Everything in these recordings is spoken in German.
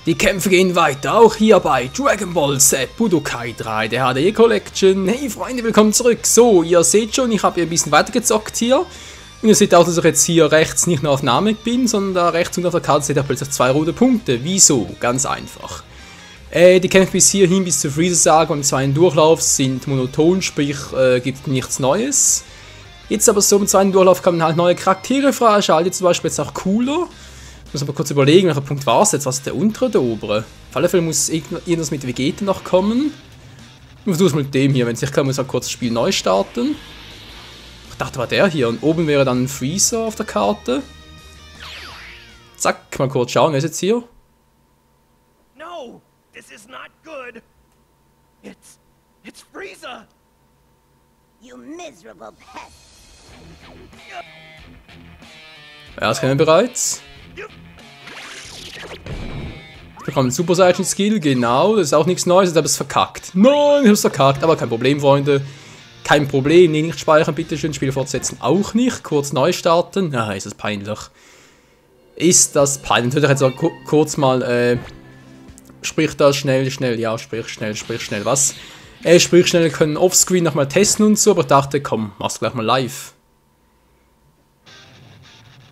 Die Kämpfe gehen weiter, auch hier bei Dragon Ball Z Budokai 3, der HD Collection. Hey Freunde, willkommen zurück. So, ihr seht schon, ich habe hier ein bisschen weitergezockt hier. Und ihr seht auch, dass ich jetzt hier rechts nicht nur auf Namek bin, sondern da rechts und auf der Karte seht ihr plötzlich 2 rote Punkte. Wieso? Ganz einfach. Die Kämpfe bis hierhin, bis zur Freezer-Saga und 2 Durchlauf sind monoton, sprich gibt nichts Neues. Jetzt aber so im zweiten Durchlauf kann man halt neue Charaktere freischalten, zum Beispiel jetzt auch cooler. Ich muss aber kurz überlegen, welcher Punkt war es jetzt? Was ist der untere oder der obere? Auf alle Fälle muss irgendwas mit Vegeta noch kommen. Ich versuche es mit dem hier, wenn es nicht kann, muss ich halt kurz das Spiel neu starten. Ich dachte, war der hier und oben wäre dann ein Freezer auf der Karte. Zack, mal kurz schauen, wer ist jetzt hier? No, this is not good. It's Frieza. You miserable pest. Ja, das kennen wir bereits. Ich bekomme einen Super Saiyan Skill, genau, das ist auch nichts Neues, ich habe es verkackt. Nein, ich habe es verkackt, aber kein Problem, Freunde. Kein Problem, nee, nicht speichern, bitte schön, Spiel fortsetzen auch nicht. Kurz neu starten, ah, ist das peinlich. Ist das peinlich, natürlich jetzt auch kurz mal, sprich da schnell, ja, sprich schnell, was? Sprich schnell, können offscreen nochmal testen und so, aber ich dachte, komm, mach's gleich mal live.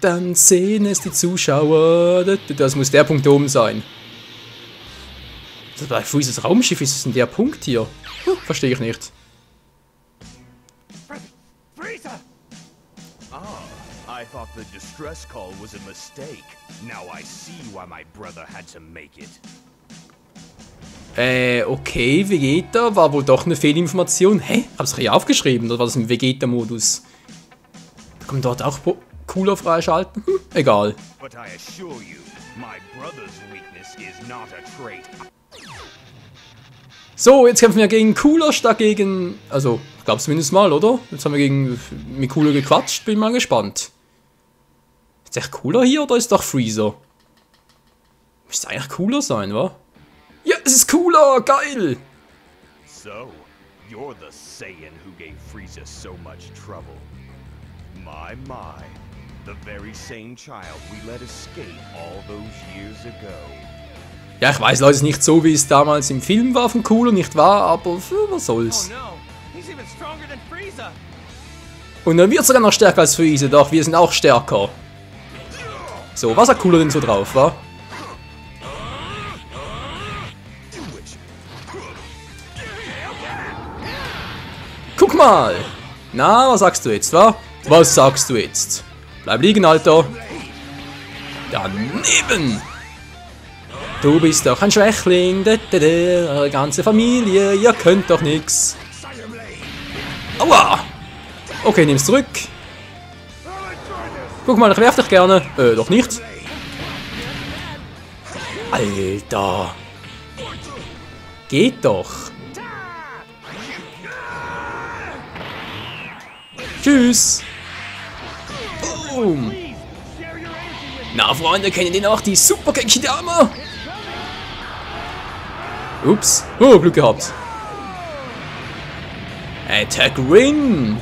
Dann sehen es die Zuschauer. Das muss der Punkt oben sein. Das bei Freezers Raumschiff ist es denn der Punkt hier? Verstehe ich nicht. Frieza! I thought the distress call was a mistake. Now I see why my brother had to make it. Okay, Vegeta war wohl doch eine Fehlinformation. Hä? Hab's hier aufgeschrieben, oder war das im Vegeta-Modus? Da kann man dort auch cooler freischalten? Egal. But I assure you, my brother's weakness is not a trait. So, jetzt kämpfen wir gegen Cooler statt gegen... Also, ich glaube zumindest mal, oder? Jetzt haben wir mit Cooler gequatscht, bin mal gespannt. Ist echt Cooler hier oder ist doch Freezer? Müsste eigentlich Cooler sein, wa? Ja, es ist Cooler, geil! So, you're the Saiyan who gave Frieza so much trouble. My. The very same child we let escape all those years ago. Ja, ich weiß, Leute, es ist nicht so, wie es damals im Film war von Cooler, nicht wahr? Aber was soll's. Oh no, he's even stronger than Frieza. Und er wird sogar noch stärker als Freezer, doch wir sind auch stärker. So, was hat Cooler denn so drauf, wa? Guck mal! Na, was sagst du jetzt, wa? Was sagst du jetzt? Bleib liegen, Alter. Daneben! Du bist doch ein Schwächling, eure ganze Familie, ihr könnt doch nix. Aua! Okay, nimm's zurück. Guck mal, ich werf dich gerne. Doch nicht. Alter. Geht doch. Tschüss. Boom. Na, Freunde, kennen den auch die Super Genkidama? Ups. Oh, Glück gehabt. Attack Ring.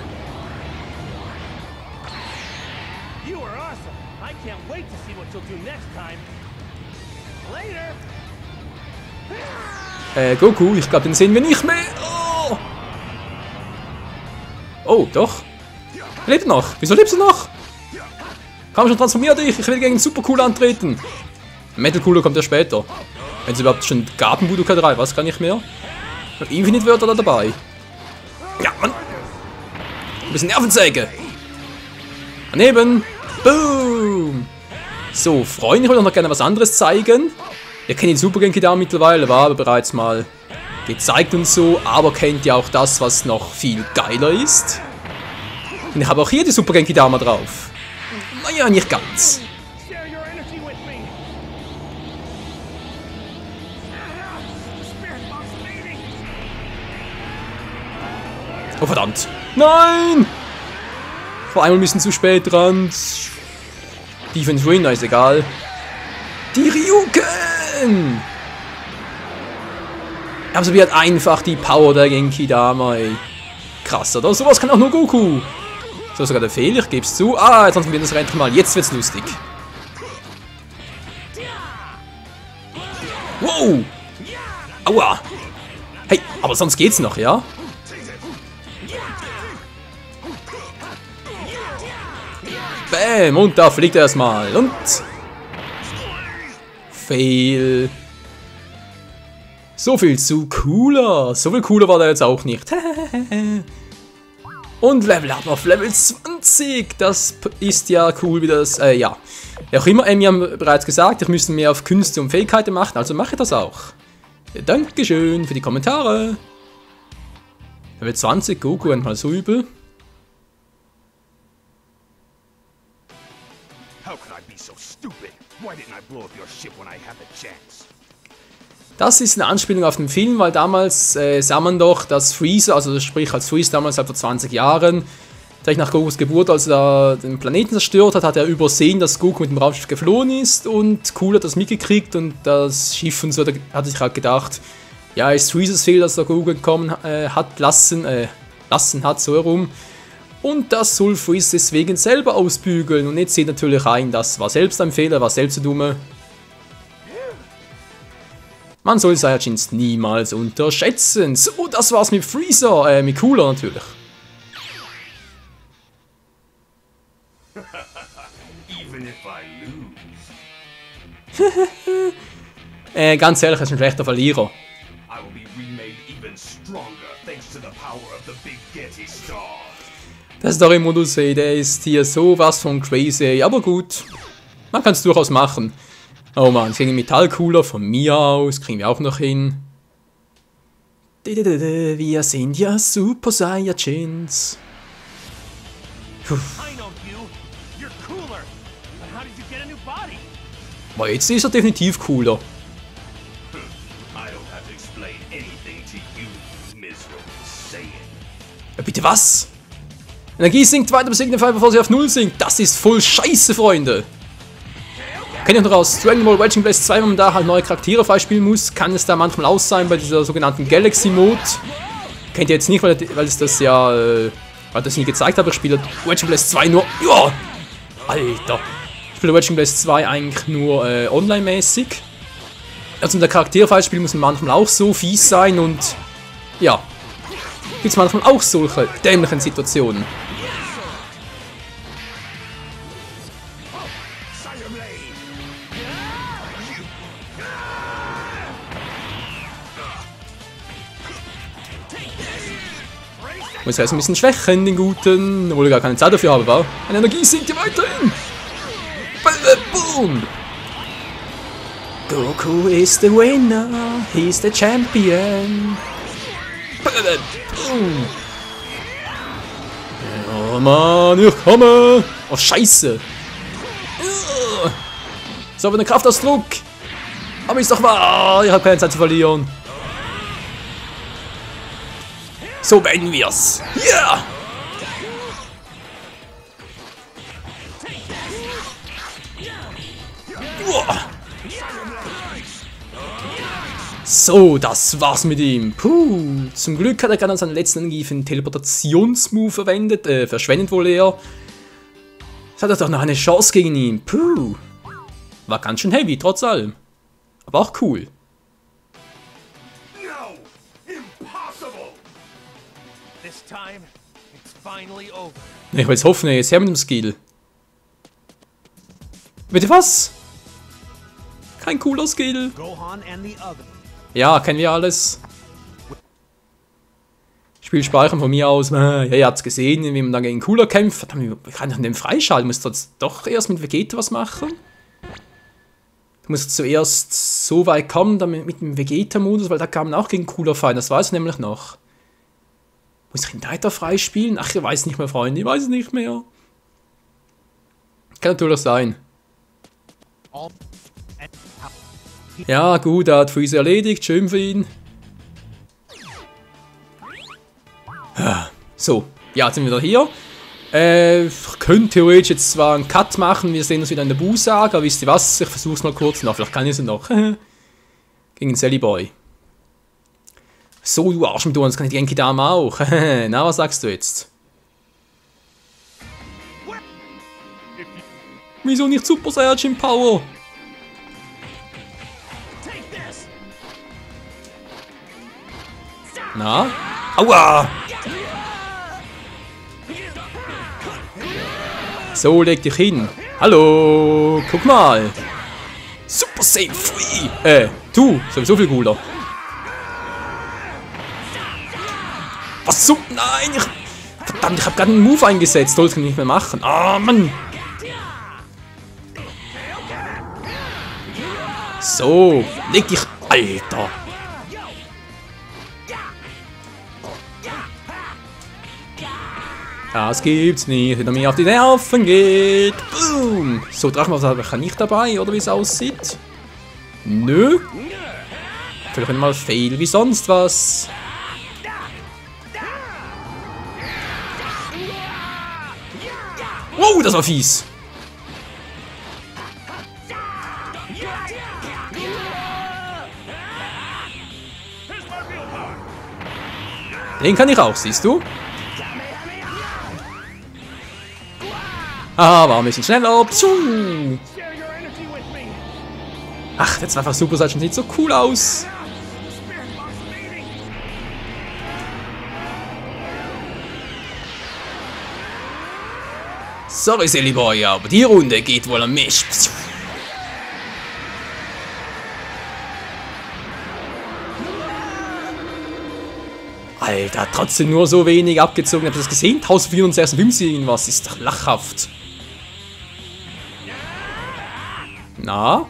You are awesome. I can't wait to see what you'll do next time. Later. Goku, ich glaube, den sehen wir nicht mehr. Oh, oh doch. Lebt noch. Wieso lebst du noch? Komm schon, transformier dich. Ich will gegen Super Cool antreten. Metal Cooler kommt ja später. Wenn es überhaupt schon gab in Budokai 3, was kann ich mehr? Und Infinite Wörter da dabei. Ja, Mann. Ein bisschen Nervensäge. Daneben. Boom. So, Freunde, ich wollte noch gerne was anderes zeigen. Ihr kennt den Super Genkidama mittlerweile, war aber bereits mal gezeigt und so. Aber kennt ihr auch das, was noch viel geiler ist? Und ich habe auch hier die Super Genkidama drauf. Naja, nicht ganz. Share your energy with me. Spirit box meeting. Oh, verdammt. Nein! Vor einmal ein bisschen zu spät dran. Defense Win, ist egal. Die Ryuken! Aber so wie halt einfach die Power der Genkidama, ey. Krass, oder? Sowas kann auch nur Goku. So, sogar der Fehler, ich geb's zu. Ah, jetzt haben wir das endlich mal. Jetzt wird's lustig. Wow! Aua! Hey, aber sonst geht's noch, ja? Bäm! Und da fliegt er erstmal. Und... Fail. So viel zu cooler. So viel cooler war der jetzt auch nicht. Und Level Up auf Level 20. Das ist ja cool, wie das... ja. Wie auch immer, wir haben bereits gesagt, ich müsste mehr auf Künste und Fähigkeiten machen, also mache ich das auch. Dankeschön für die Kommentare. Level 20, Goku einmal so übel. How could I be so stupid? Why didn't I blow up your ship when I had the chance? Das ist eine Anspielung auf den Film, weil damals sah man doch, dass Freezer, also sprich als Freezer damals halt vor 20 Jahren, direkt nach Gokus Geburt, als er den Planeten zerstört hat, hat er übersehen, dass Goku mit dem Raumschiff geflohen ist und Cooler hat das mitgekriegt und das Schiff und so, da hat sich halt gedacht, ja, ist Freezers Fehler, dass er Goku entkommen hat lassen hat, so herum. Und das soll Freezer deswegen selber ausbügeln und jetzt sieht natürlich ein, das war selbst ein Fehler, war selbst so dumme. Man soll Saiyajins niemals unterschätzen. So, das war's mit Freezer, mit Cooler natürlich. Even if I lose, Ganz ehrlich, er ist ein schlechter Verlierer. I will be remade even stronger thanks to the power of the Big Getty Star. Das Story-Modus, der ist hier sowas von crazy, aber gut. Man kann es durchaus machen. Oh man, kriegen Metallcooler von mir aus, kriegen wir auch noch hin. Wir sind ja Super Saiyajins. Puh. I know you. You're cooler. But how did you get a new body? Aber jetzt ist er definitiv cooler. I don't have to explain anything to you, miserable Saiyan. Bitte was? Energie sinkt weiter bis Signify, bevor sie auf 0 sinkt. Das ist voll scheiße, Freunde. Kennt ihr noch aus Dragon Ball Raging Blast 2, wenn man da halt neue Charaktere freispielen muss, kann es da manchmal aus sein bei dieser sogenannten Galaxy Mode. Kennt ihr jetzt nicht, weil es das ja, weil das nie gezeigt habe, ich spiele Raging Blast 2 nur, ja, Alter. Ich spiele Raging Blast 2 eigentlich nur online-mäßig. Also mit der Charaktere freispielen muss man manchmal auch so fies sein und, ja, gibt es manchmal auch solche dämlichen Situationen. Muss erst ein bisschen schwächen, den Guten, obwohl ich gar keine Zeit dafür habe, wa? Meine Energie sinkt hier weiterhin! Boom! Goku is the winner, he's the champion! Boom! Oh Mann, ich komme! Oh Scheiße! So, aber eine Kraftausdruck! Aber ist doch wahr, ich habe keine Zeit zu verlieren! So beenden wir's. Ja! Yeah! So, das war's mit ihm. Puh. Zum Glück hat er gerade seinen letzten Energie für einen Teleportationsmove verwendet, verschwendet wohl eher. Das hat er doch noch eine Chance gegen ihn. Puh. War ganz schön heavy, trotz allem. Aber auch cool. Ich will jetzt hoffen, jetzt her mit dem Skill. Bitte was? Kein cooler Skill. Ja, kennen wir alles. Spiel speichern von mir aus. Ja, ihr habt's gesehen, wie man dann gegen Cooler kämpft. Ich kann doch den freischalten. Muss jetzt doch erst mit Vegeta was machen? Du musst zuerst so weit kommen, damit mit dem Vegeta-Modus, weil da kann man auch gegen Cooler fallen. Das weiß ich nämlich noch. Muss ich ihn weiter freispielen? Ach, ich weiß nicht mehr, Freunde. Ich weiß es nicht mehr. Kann natürlich sein. Ja, gut, er hat Freezer erledigt. Schön für ihn. So, ja, jetzt sind wir wieder hier. Ich könnte theoretisch jetzt zwar einen Cut machen. Wir sehen uns wieder in der Buu-Saga. Aber wisst ihr was? Ich versuch's mal kurz noch. Vielleicht kann ich es noch. Gegen den Sally Boy. So, du Arsch mit uns, kann ich die Genki-Dame auch. Na, was sagst du jetzt? Wieso nicht Super Saiyajin Power? Na? Aua! So, leg dich hin. Hallo, guck mal. Super Saiyan Free. Du, sowieso viel cooler. Was so? Nein, verdammt, ich hab gerade einen Move eingesetzt. Sollte ich nicht mehr machen. Ah, Mann. So, leg dich, Alter. Das gibt's nicht, wenn er mir auf die Nerven geht. Boom. So, Drachenwasser kann ich dabei, oder wie es aussieht? Nö. Vielleicht mal fail wie sonst was. Wow, das war fies. Den kann ich auch, siehst du? Ah, war ein bisschen schneller. Pschuh. Ach, der zweifache Super Saiyan sieht so cool aus. Sorry, Silly Boy, aber die Runde geht wohl an mich. Alter, trotzdem nur so wenig abgezogen. Habt ihr das gesehen? 1456, was ist doch lachhaft. Na?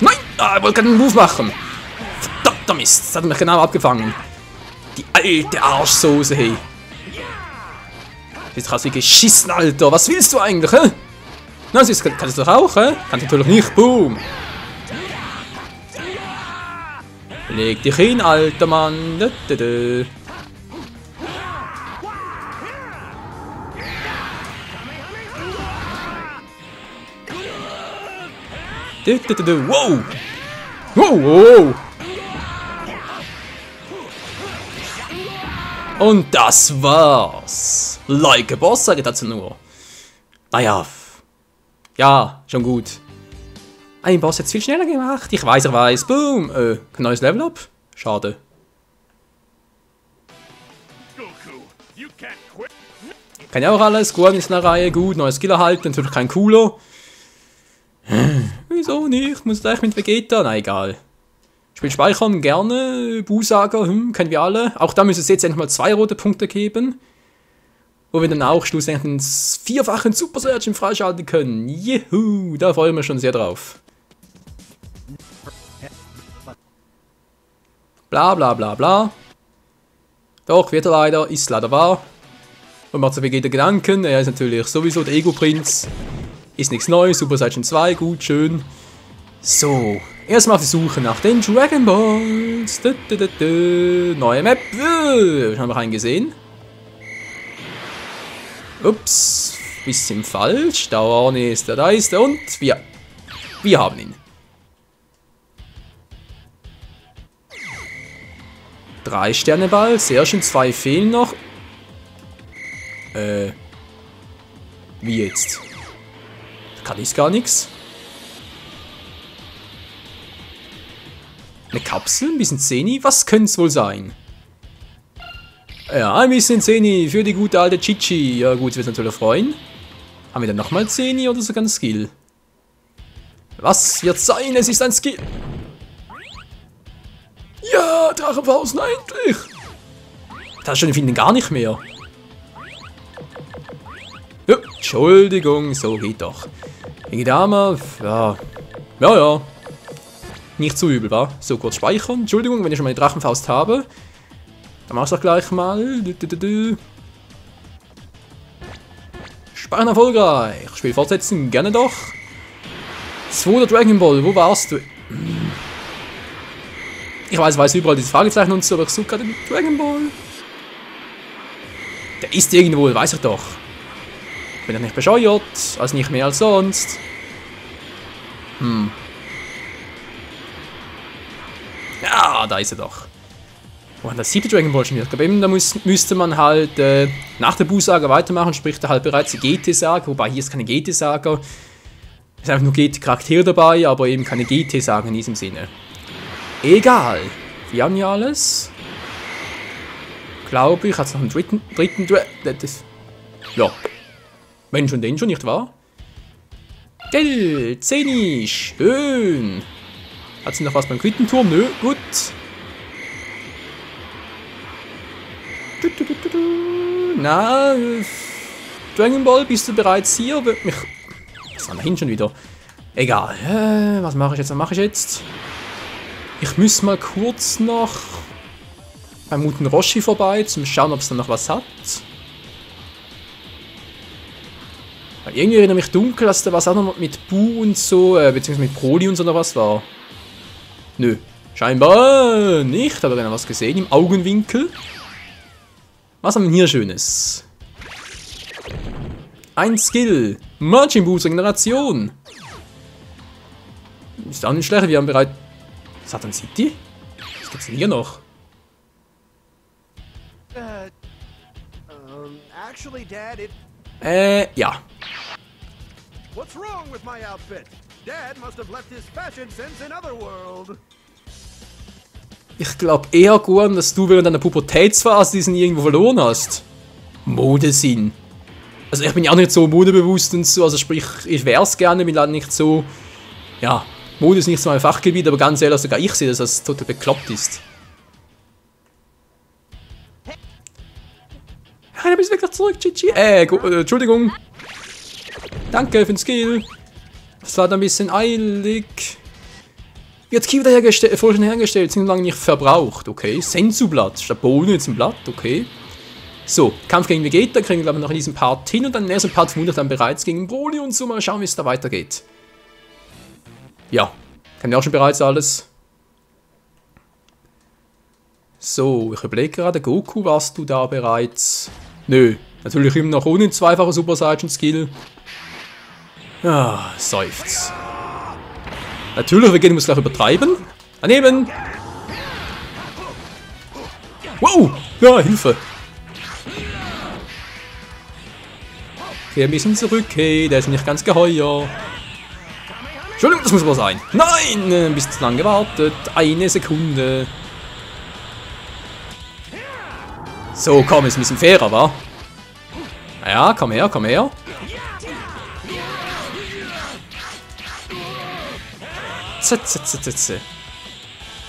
Nein! Ah, ich wollte gerade einen Move machen. Verdammter Mist, das hat mich genau abgefangen. Die alte Arschsoße, hey. Jetzt hast du wie geschissen, Alter. Was willst du eigentlich, hä? Na, das kannst du doch auch, hä? Kannst du natürlich nicht. Boom. Leg dich hin, alter Mann. Wow. Wow, wow. Und das war's. Like a Boss, sage ich dazu nur. Naja. Ja, schon gut. Ein Boss hat es viel schneller gemacht. Ich weiß, er weiß. Boom. Kein neues Level up. Schade. Kann ja auch alles. Guan ist in der Reihe. Gut. Neues Skill erhalten. Natürlich kein cooler. Wieso nicht? Muss gleich mit Vegeta? Na egal. Spiel speichern, gerne. Busager, kennen wir alle. Auch da müsste es jetzt endlich mal 2 rote Punkte geben. Wo wir dann auch schlussendlich einen 4-fachen Super Saiyan freischalten können. Juhu, da freuen wir uns schon sehr drauf. Bla bla bla bla. Doch, wird er leider, ist leider wahr. Und macht sich Vegeta Gedanken, er ist natürlich sowieso der Ego-Prinz. Ist nichts Neues, Super Saiyan 2, gut, schön. So, erstmal auf die Suche nach den Dragon Balls. Neue Map. Haben wir einen gesehen? Ups, bisschen falsch. Da vorne ist er, da ist er und wir haben ihn. 3 Sterne Ball, sehr schön, 2 fehlen noch. Wie jetzt? Kann ich gar nichts. Eine Kapsel, ein bisschen Zeni, was könnte es wohl sein? Ja, ein bisschen Zeni für die gute alte Chichi. Ja gut, wird natürlich freuen. Haben wir dann nochmal Zeni oder sogar ein Skill? Was wird sein? Es ist ein Skill. Ja, Drachenfaust, endlich! Da schon finden gar nicht mehr. Ja, Entschuldigung, so geht doch. Wegen Dame, ja. Ja. Nicht zu übel, wa? So, kurz speichern. Entschuldigung, wenn ich schon mal die Drachenfaust habe. Dann mach's doch gleich mal. Speichern erfolgreich. Spiel fortsetzen, gerne doch. 2. Dragon Ball, wo warst du? Ich weiß überall diese Fragezeichen und so, aber ich suche gerade den Dragon Ball. Der ist irgendwo, weiß ich doch. Ich bin ja nicht bescheuert, also nicht mehr als sonst. Ja, da ist er doch. Oh, das 7. Dragon Ball schon wieder. Ich glaube eben, da müsste man halt nach der Bu-Saga weitermachen, sprich da halt bereits die GT-Saga, wobei hier ist keine GT-Saga. Es sind einfach nur GT-Charaktere dabei, aber eben keine GT-Saga in diesem Sinne. Egal. Wir haben ja alles. Glaube ich, hat es noch einen dritten ja. Wenn schon, den schon, nicht wahr? Geld, 10, schön. Hat sie noch was beim Quittenturm? Nö, gut. Na, Dragon Ball, bist du bereits hier? Wird mich... Was war da hin schon wieder? Egal. Was mache ich jetzt? Was mache ich jetzt? Ich muss mal kurz noch beim Muten Roshi vorbei, zum schauen, ob es da noch was hat. Weil irgendwie erinnere mich dunkel, dass da was auch noch mit Bu und so, beziehungsweise mit Broly und so noch was war. Nö, scheinbar nicht, aber wenn was gesehen im Augenwinkel. Was haben wir hier Schönes? Ein Skill. Majin Buus Regeneration. Ist auch nicht schlecht, wir haben bereits... Satan City? Was gibt's denn hier noch? Actually, Dad, Ja. what's wrong with my outfit? Dad must have left his fashion sense in other world. Ich glaube eher, Guan, dass du während deiner Pubertätsphase diesen irgendwo verloren hast. Modesinn. Also ich bin ja auch nicht so modebewusst und so, also sprich, ich wär's gerne, bin leider nicht so... Ja, Mode ist nicht so mein Fachgebiet, aber ganz ehrlich, sogar ich sehe, dass das total bekloppt ist. Ja, da bist du wirklich zurück, Chichi. Entschuldigung. Danke für den Skill. Das war da ein bisschen eilig. Wird Ki wieder vorher schon hergestellt, sind lange nicht verbraucht, okay. Sensu-Blatt, statt Bohnen jetzt ein Blatt, okay. So, Kampf gegen Vegeta kriegen wir glaube ich noch in diesem Part hin und dann im nächsten Part vermutlich dann bereits gegen Broly und so. Mal schauen, wie es da weitergeht. Ja, kennen wir auch schon bereits alles. So, ich überlege gerade, Goku, warst du da bereits? Nö, natürlich immer noch ohne zweifacher Super Saiyan Skill. Ah, seufzt. Natürlich, wir muss gleich übertreiben. Daneben! Wow! Ja, Hilfe! Okay, ein bisschen zurück, hey, der ist nicht ganz geheuer. Entschuldigung, das muss aber sein. Nein! Ein bisschen zu lange gewartet. Eine Sekunde. So, komm, ist ein bisschen fairer, wa? Ja, komm her, komm her. Der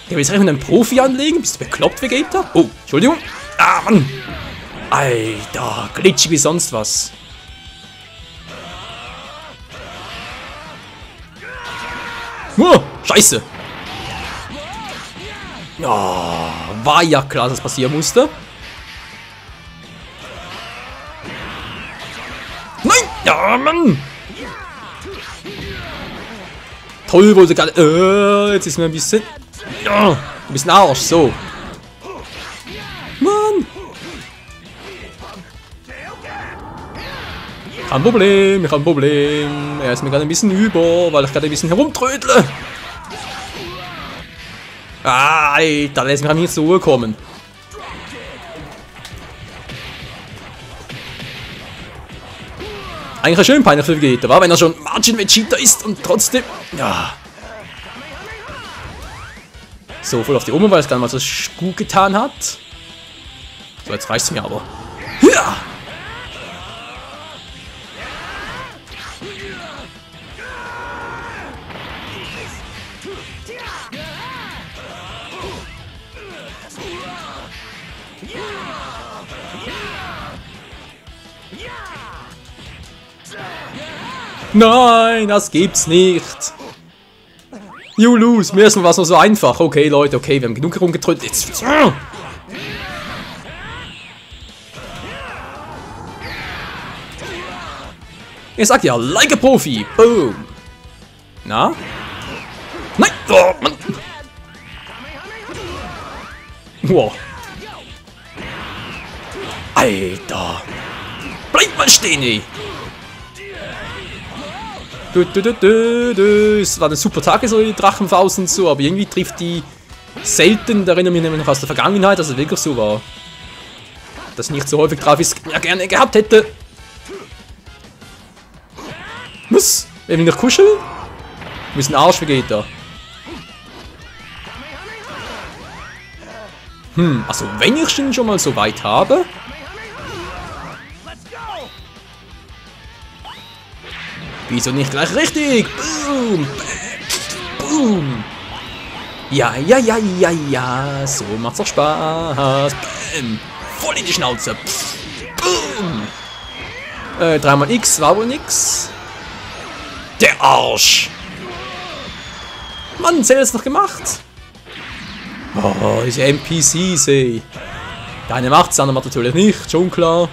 will jetzt eigentlich einen Profi anlegen? Bist du bekloppt, Vegeta? Oh, Entschuldigung. Ah, Mann. Alter, glitschig wie sonst was. Oh, scheiße. Oh, war ja klar, dass das passieren musste. Nein! Ja, Mann! Toll, wo sie gerade... jetzt ist mir ein bisschen... Ja, ein bisschen Arsch, so. Mann! Kein Problem, kein Problem. Er ist mir gerade ein bisschen über, weil ich gerade ein bisschen herumtrödle. Ah, Alter, lässt mich nicht zur Ruhe kommen. Eigentlich schön peinlich für Vegeta, war, wenn er schon Majin Vegeta ist und trotzdem... Ja. So, voll auf die Ohren, weil es gar nicht mal so gut getan hat. So, jetzt reicht's mir aber. Ja. Nein, das gibt's nicht. You lose. Mir erstmal war es noch so einfach. Okay, Leute, okay, wir haben genug herumgetrödelt. Jetzt. Ich sag ja, like a Profi. Boom. Na? Nein. Oh, Mann. Wow. Alter. Bleib mal stehen, ey. Es war eine super Tage, so die Drachenfaust und so, aber irgendwie trifft die selten, da erinnere ich mich noch aus der Vergangenheit, dass es wirklich so war. Dass ich nicht so häufig drauf ist, ja gerne gehabt hätte. Was? Wer will noch kuscheln? Du bist ein Arsch, wie geht da? Also wenn ich ihn schon mal so weit habe. Wieso nicht gleich richtig? Boom! Boom! Ja, ja, ja, ja, ja. So macht's doch Spaß. Bam! Voll in die Schnauze. Boom! 3 X war wohl nix. Der Arsch! Mann, sie hat es noch gemacht. Oh, diese NPCs, ey. Der eine macht's, der andere macht natürlich nicht, schon klar.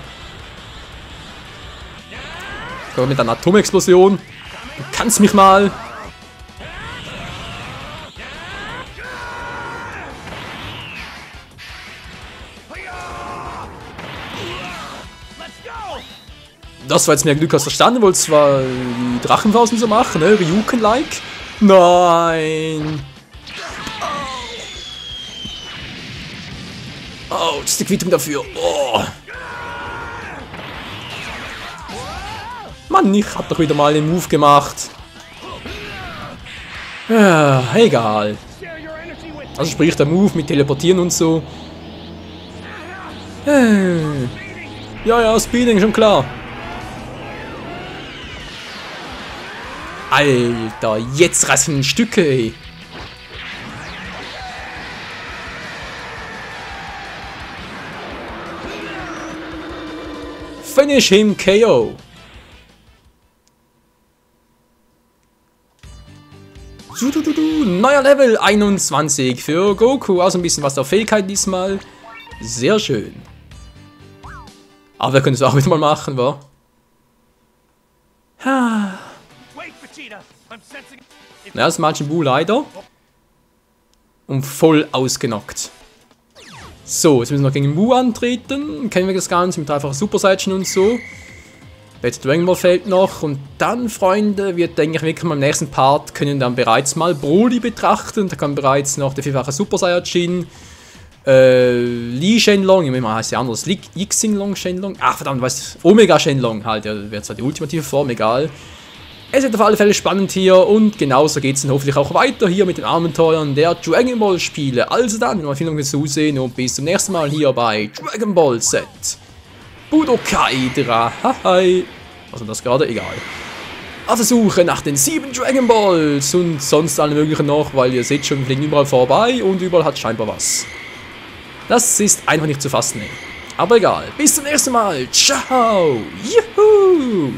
Mit einer Atomexplosion. Du kannst mich mal. Das war jetzt mehr Glück als verstanden, wollte zwar die Drachenpausen so machen, ne? Ryuken-like. Nein. Oh, das ist die Quittung dafür. Oh. Mann, ich hab doch wieder mal den Move gemacht. Ja, egal. Also sprich der Move mit Teleportieren und so. Ja, ja, Speeding, schon klar. Alter, jetzt reiß ich in Stücke, ey. Finish him KO. Neuer Level 21 für Goku. Also ein bisschen was der Fähigkeit diesmal. Sehr schön. Aber wir können es auch wieder mal machen, wa? Ja, das Majin Buu leider. Und voll ausgenockt. So, jetzt müssen wir noch gegen Mu antreten. Kennen wir das Ganze mit einfachen Super Saiyan und so. Jetzt Dragon Ball fehlt noch. Und dann, Freunde, wird, denke ich, wirklich mal im nächsten Part können dann bereits mal Broly betrachten. Da kann bereits noch der vierfache Super Saiyajin. Li Shenlong, ich meine, heißt ja anders. Xinlong Shenlong. Ach, verdammt, weißt du, Omega Shenlong halt. Ja, wäre zwar die ultimative Form, egal. Es wird auf alle Fälle spannend hier und genauso geht es dann hoffentlich auch weiter hier mit den Abenteuern der Dragon Ball Spiele. Also dann, vielen Dank fürs Zusehen und bis zum nächsten Mal hier bei Dragon Ball Z. Budokai 3. Also das gerade, egal. Auf der Suche nach den 7 Dragon Balls und sonst alle möglichen noch, weil ihr seht schon, wir fliegen überall vorbei und überall hat scheinbar was. Das ist einfach nicht zu fassen, ey. Aber egal, bis zum nächsten Mal. Ciao. Juhu.